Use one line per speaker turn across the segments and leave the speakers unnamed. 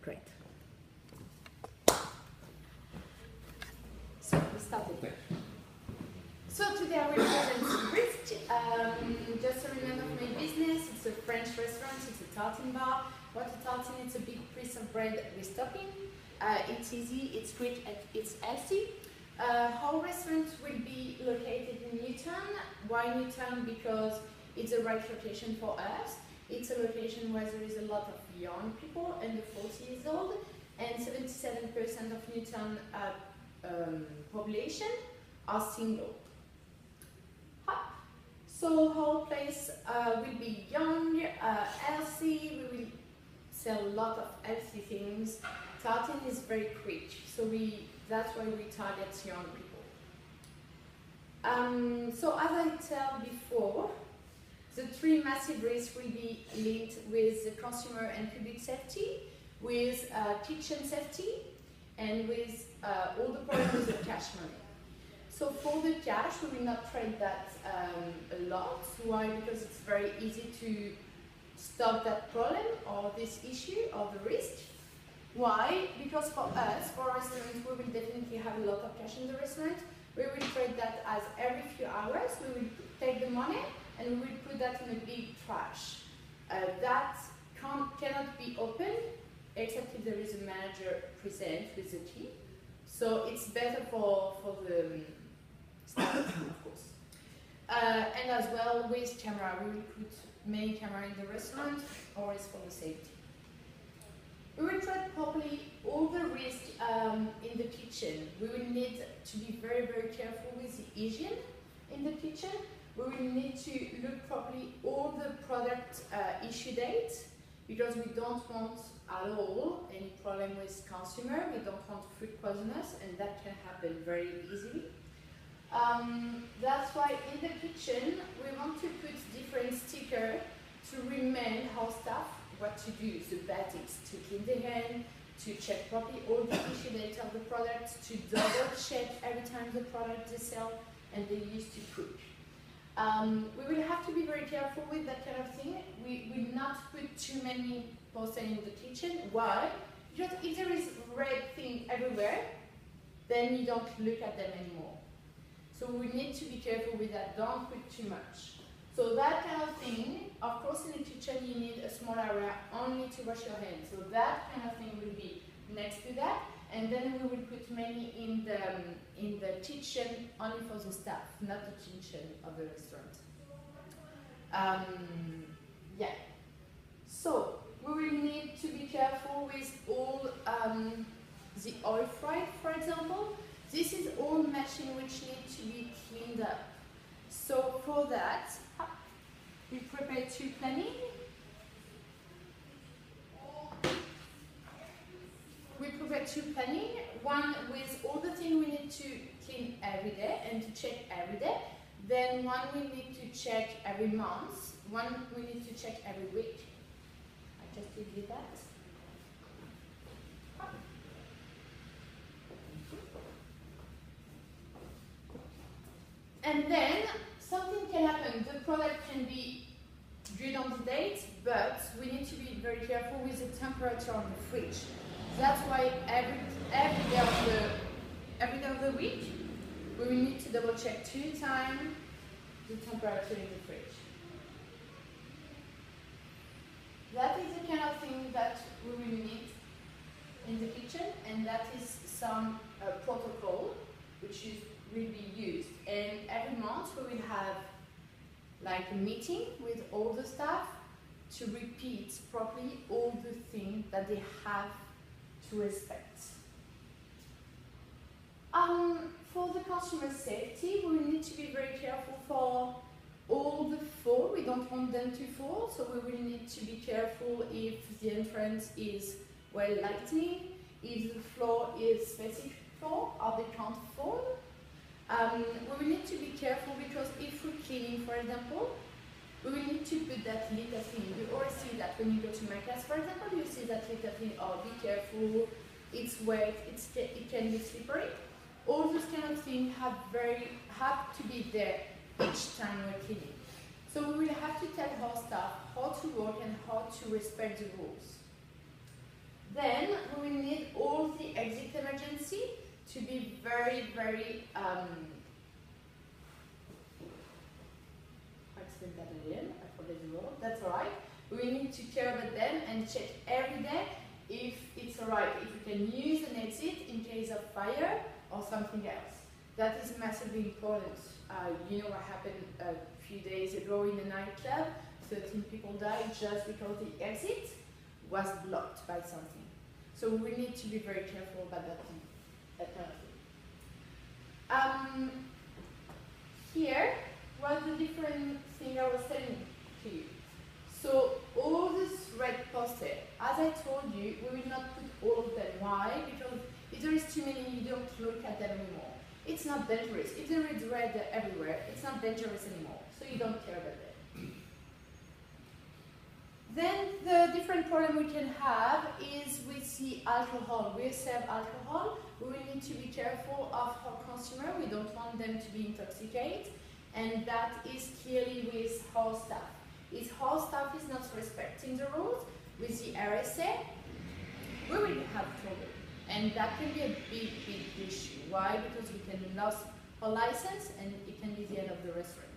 Great. So we started. So today I will present Risk. Just a reminder of my business. It's a French restaurant. It's a tartine bar. What a tartine? It's a big piece of bread with topping. It's easy. It's quick. And it's healthy. Our restaurant will be located in Newton. Why Newton? Because it's the right location for us. It's a location where there is a lot of young people under 40 years old, and 77% of Newton population are single. So our place will be young, healthy. We will sell a lot of healthy things. Tartine is very quick, so that's why we target young people. So as I said before, the three massive risks will be linked with the consumer and public safety, with kitchen safety, and with all the problems of cash money. So for the cash, we will not trade that a lot. Why? Because it's very easy to stop that problem or this issue or the risk. Why? Because for us, for our restaurant, we will definitely have a lot of cash in the restaurant. We will trade that as every few hours. We will take the money and we will put that in a big trash. That cannot be opened except if there is a manager present with the key. So it's better for the staff, of course. And as well with camera, we will put many cameras in the restaurant, always for the safety. We will treat properly all the risks in the kitchen. We will need to be very, very careful with the hygiene in the kitchen. We will need to look properly all the product issue dates, because we don't want at all any problem with consumer. We don't want food poisonous, and that can happen very easily. That's why in the kitchen we want to put different stickers to remind our staff what to do. The basics: to clean the hand, to check properly all the issue dates of the product, to double check every time the product they sell and they used to cook. We will have to be very careful with that kind of thing. We will not put too many posters in the kitchen. Why? Because if there is red thing everywhere, then you don't look at them anymore. So we need to be careful with that. Don't put too much. So that kind of thing, of course in the kitchen you need a small area only to wash your hands. So that kind of thing will be next to that. And then we will put many in the kitchen only for the staff, not the kitchen of the restaurant. Yeah. So we will need to be careful with all the oil fry, for example. This is all machine which need to be cleaned up. So for that, we prepare two planning. We prepare two planning, one with all the things we need to clean every day and to check every day. Then one we need to check every month, one we need to check every week. I just give you that. And then something can happen. The product can be good on the date, but we need to be very careful with the temperature of the fridge. That's why every day of the week, we will need to double check 2 times the temperature in the fridge. That is the kind of thing that we will need in the kitchen, and that is some protocol which will be used. And every month we will have like a meeting with all the staff to repeat properly all the things that they have to respect. For the consumer safety, we will need to be very careful for all the fall. We don't want them to fall, so we will need to be careful if the entrance is well lighting, if the floor is specific floor or they can't fall. We will need to be careful because if we're cleaning, for example, we will need to put that little thing. You always see that when you go to Macas, for example, you see that little thing, oh, be careful, it's wet, it can be slippery. All those kind of things have to be there each time we're cleaning. So we will have to tell our staff how to work and how to respect the rules. Then we will need all the exit emergency to be very, very that's alright. We need to care about them and check every day if it's alright, if we can use an exit in case of fire or something else. That is massively important. You know what happened a few days ago in a nightclub? 13 people died just because the exit was blocked by something. So we need to be very careful about that kind of thing. Here was the different thing I was telling to you. So all this red post-it, as I told you, we will not put all of them. Why? Because if there is too many, you don't look at them anymore. It's not dangerous. If there is red everywhere, it's not dangerous anymore. So you don't care about them. Then the different problem we can have is with the alcohol. We serve alcohol. We will need to be careful of our consumer. We don't want them to be intoxicated. And that is clearly with our staff. If our staff is not respecting the rules with the RSA, we will have trouble. And that can be a big, big issue. Why? Because we can lose our license and it can be the end of the restaurant.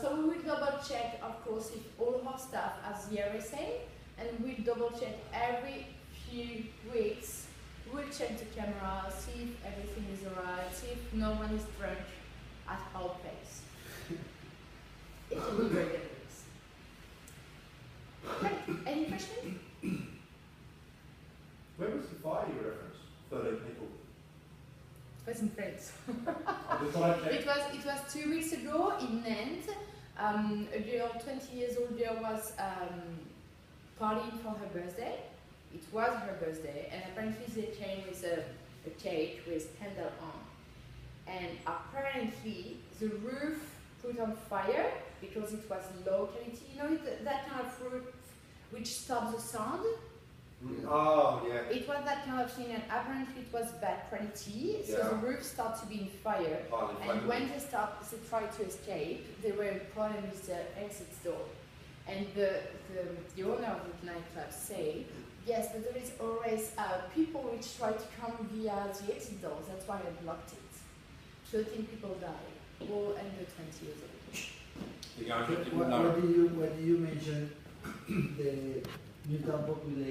So we will double check, of course, if all our staff has the RSA, and we'll double check every few weeks. We'll check the camera, see if everything is alright, see if no one is drunk at our place. It can be very dangerous. Okay, any questions?
Where was the fire you referenced? 13 people.
It was in France.
I just thought I'd check.
It was 2 weeks ago in Nantes. A girl, 20 years old girl, was partying for her birthday. It was her birthday, and apparently they came with a cake with candle on. And apparently the roof put on fire because it was low quality. You know that kind of roof which stops the sound?
Oh, yeah.
It was that kind of thing, and apparently it was bad quality, so the roof started to be in fire. And when they tried to escape, there were a problem with the exit door. And the owner of the nightclub said, yes, but there is always people which try to come via the exit doors, that's why I blocked it. 13 people died, all under 20 years old.
What do you mention the mutant population?